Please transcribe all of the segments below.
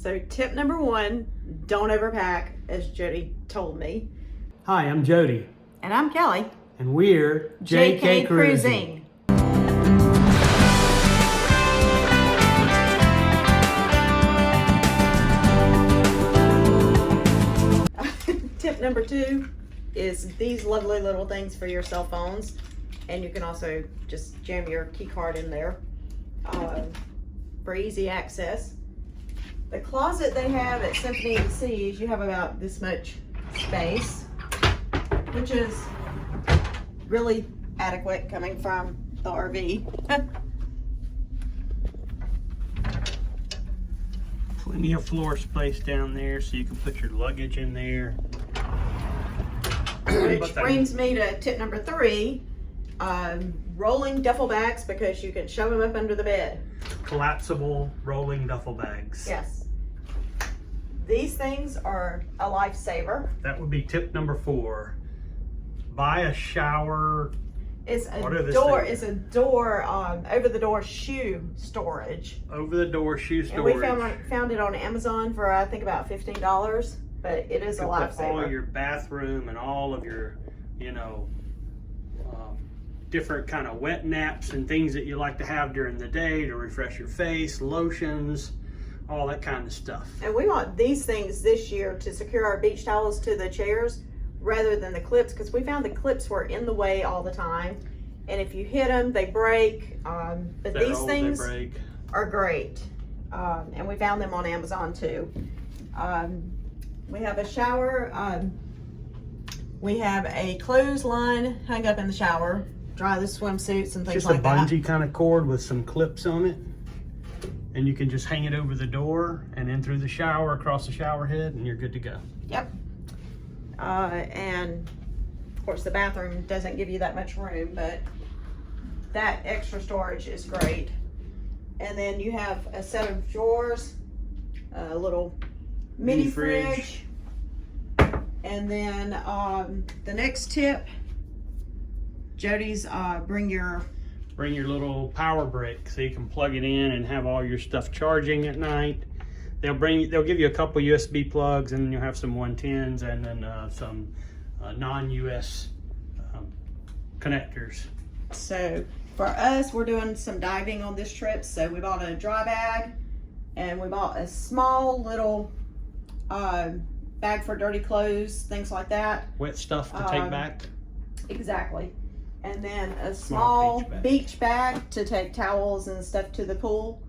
So tip number one, don't overpack, as Jody told me. Hi, I'm Jody. And I'm Kelly. And we're JK Cruising. Tip number two is these lovely little things for your cell phones. And you can also just jam your key card in there for easy access. The closet they have at Symphony of the Seas, you have about this much space, which is really adequate coming from the RV. Plenty of floor space down there so you can put your luggage in there. Which brings me to tip number three, rolling duffel bags, because you can shove them up under the bed. Collapsible rolling duffel bags. Yes. These things are a lifesaver. That would be tip number 4. Buy a shower. It's a door. It's a door. Over the door shoe storage. Over the door shoe storage. And we found it on Amazon for I think about $15, but it is a lifesaver. All your bathroom and all of your, different kind of wet naps and things that you like to have during the day to refresh your face, lotions, all that kind of stuff. And we want these things this year to secure our beach towels to the chairs rather than the clips, because we found the clips were in the way all the time, and if you hit them they break. But these things are great, and we found them on Amazon too. We have a shower. We have a clothesline hung up in the shower, dry the swimsuits and things like that. Just a bungee kind of cord with some clips on it, and you can just hang it over the door and in through the shower, across the shower head, and you're good to go. Yep. And of course the bathroom doesn't give you that much room, but that extra storage is great. And then you have a set of drawers, a little mini fridge. And then the next tip, Jody's bring your little power brick so you can plug it in and have all your stuff charging at night. They'll give you a couple USB plugs, and then you'll have some 110s and then some non-US connectors. So for us, we're doing some diving on this trip, so we bought a dry bag, and we bought a small little bag for dirty clothes, things like that. Wet stuff to take back. Exactly. And then a small beach bag to take towels and stuff to the pool.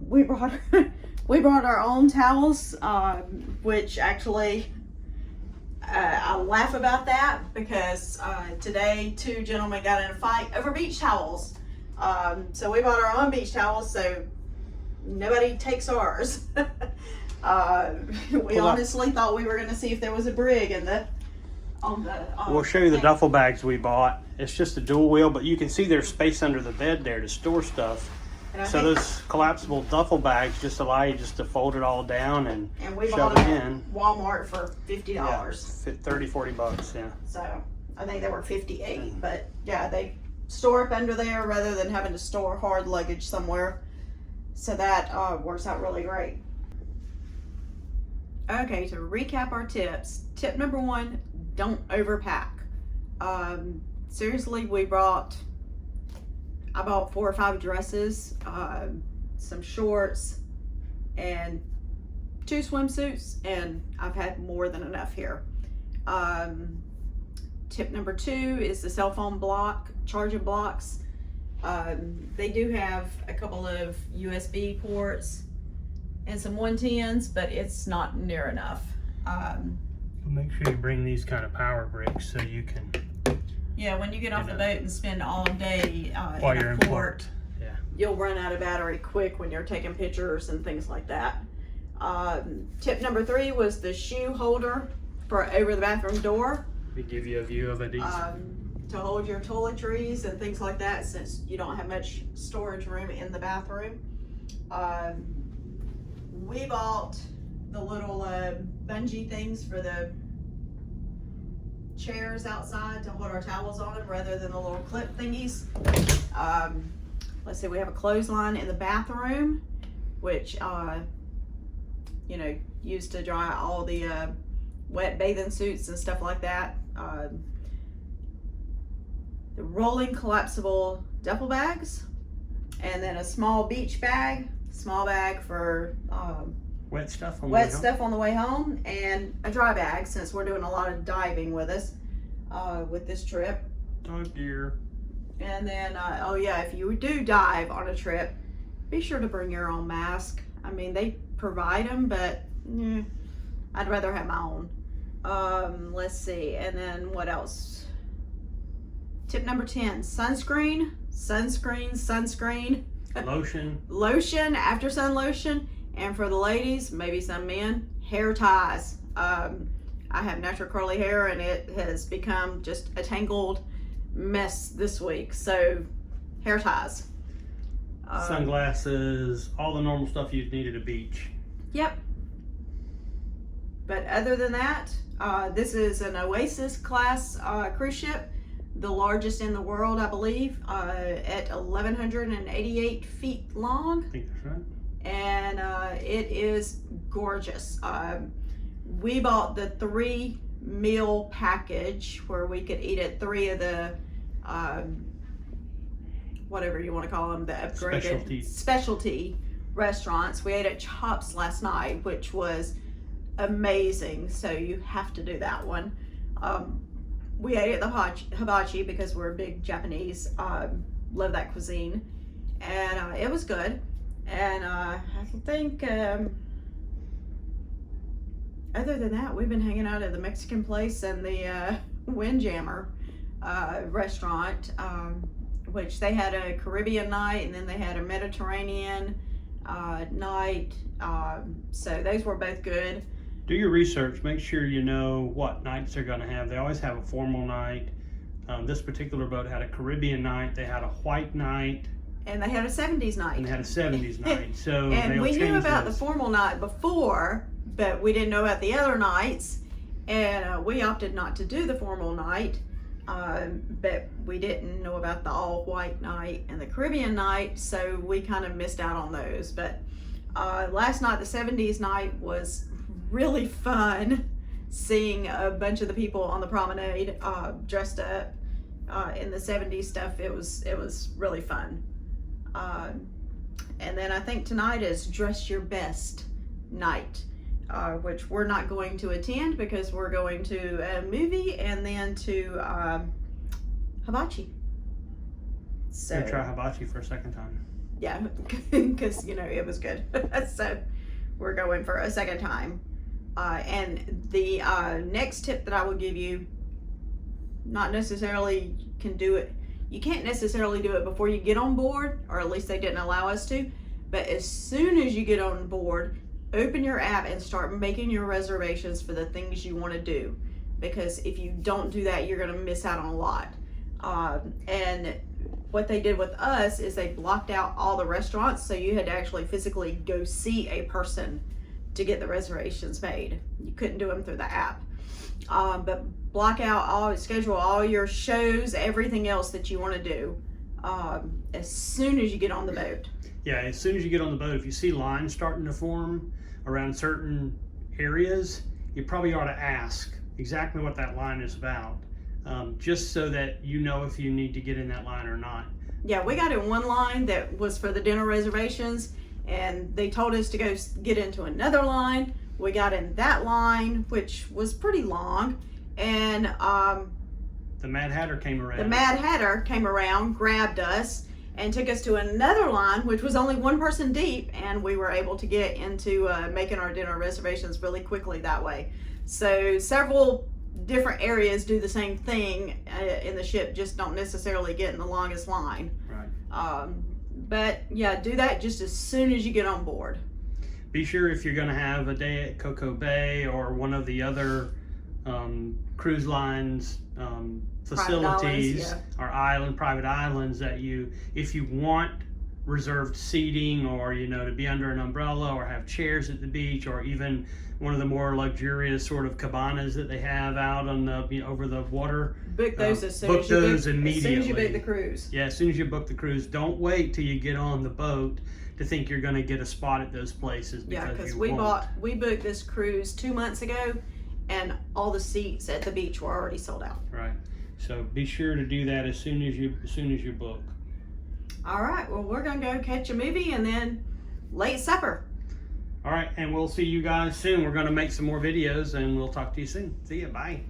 We brought our own towels, which actually I laugh about that, because today 2 gentlemen got in a fight over beach towels. So we bought our own beach towels so nobody takes ours. We honestly thought we were going to see if there was a brig in the we'll show you the duffel bags we bought. It's just a dual wheel, but you can see there's space under the bed there to store stuff. So those collapsible duffel bags just allow you just to fold it all down and we shove bought it in. Walmart for $50. Yeah, $30-40, yeah. So I think they were 58, but yeah, they store up under there rather than having to store hard luggage somewhere. So that works out really great. Okay, to recap our tips. Tip number 1, don't overpack. Seriously, I bought 4 or 5 dresses, some shorts, and 2 swimsuits, and I've had more than enough here. Tip number 2 is the cell phone charging blocks. They do have a couple of USB ports and some 110s, but it's not near enough. Make sure you bring these kind of power bricks so you can. Yeah, when you get off the boat and spend all day while in you're a in port, yeah, you'll run out of battery quick when you're taking pictures and things like that. Tip number 3 was the shoe holder for over the bathroom door. We give you a view of it easy. To hold your toiletries and things like that, since you don't have much storage room in the bathroom. We bought the little bungee things for the chairs outside to hold our towels on them rather than the little clip thingies. Let's see, we have a clothesline in the bathroom, which you know, used to dry all the wet bathing suits and stuff like that. The rolling collapsible duffel bags, and then a small beach bag, for Wet stuff on the way home, and a dry bag since we're doing a lot of diving with us with this trip. Oh dear. And then, oh yeah, if you do dive on a trip, be sure to bring your own mask. I mean, they provide them, but I'd rather have my own. Let's see, and then what else? Tip number 10, sunscreen. Lotion, after sun lotion. And for the ladies, maybe some men, hair ties. I have natural curly hair and it has become just a tangled mess this week. So hair ties. Sunglasses, all the normal stuff you'd need at a beach. Yep. But other than that, this is an Oasis class cruise ship, the largest in the world, I believe, at 1,188 feet long. I think that's right. And it is gorgeous. We bought the 3-meal package where we could eat at 3 of the whatever you want to call them, the upgraded specialty restaurants. We ate at Chops last night, which was amazing, so you have to do that one. We ate at the hibachi because we're big Japanese, love that cuisine, and it was good. And I think other than that, we've been hanging out at the Mexican place and the Windjammer restaurant, which they had a Caribbean night and then they had a Mediterranean night. So those were both good. Do your research. Make sure you know what nights they're going to have. They always have a formal night. This particular boat had a Caribbean night. They had a white night. And they had a 70s night. And they had a 70s night. So and we knew about the formal night before, but we didn't know about the other nights. And we opted not to do the formal night. But we didn't know about the all white night and the Caribbean night, so we kind of missed out on those. But last night, the 70s night, was really fun, seeing a bunch of the people on the promenade dressed up in the 70s stuff. It was really fun. And then I think tonight is Dress Your Best night, which we're not going to attend because we're going to a movie and then to hibachi. So try hibachi for a second time. Yeah, because you know it was good. So we're going for a second time. And the next tip that I will give you, not necessarily can do it. You can't necessarily do it before you get on board, or at least they didn't allow us to. But as soon as you get on board, open your app and start making your reservations for the things you want to do. Because if you don't do that, you're going to miss out on a lot. And what they did with us is they blocked out all the restaurants, so you had to actually physically go see a person to get the reservations made. You couldn't do them through the app. But block out schedule all your shows, everything else that you want to do as soon as you get on the boat. Yeah, as soon as you get on the boat, if you see lines starting to form around certain areas, you probably ought to ask exactly what that line is about, just so that you know if you need to get in that line or not. Yeah, we got in one line that was for the dinner reservations, and they told us to go get into another line. We got in that line, which was pretty long, and the Mad Hatter came around. The Mad Hatter came around, grabbed us, and took us to another line, which was only one person deep, and we were able to get into making our dinner reservations really quickly that way. So several different areas do the same thing in the ship, just don't necessarily get in the longest line. Right. But yeah, do that just as soon as you get on board. Be sure if you're going to have a day at Cocoa Bay or one of the other cruise lines facilities or private islands, that if you want reserved seating, or to be under an umbrella or have chairs at the beach, or even one of the more luxurious sort of cabanas that they have out on the over the water, book those as soon as you book the cruise. Yeah, as soon as you book the cruise. Don't wait till you get on the boat to think you're going to get a spot at those places. Yeah, because you we won't. booked this cruise 2 months ago, and all the seats at the beach were already sold out. Right. So be sure to do that as soon as you book. All right. Well, we're gonna go catch a movie and then late supper. All right, and we'll see you guys soon. We're going to make some more videos, and we'll talk to you soon. See ya. Bye.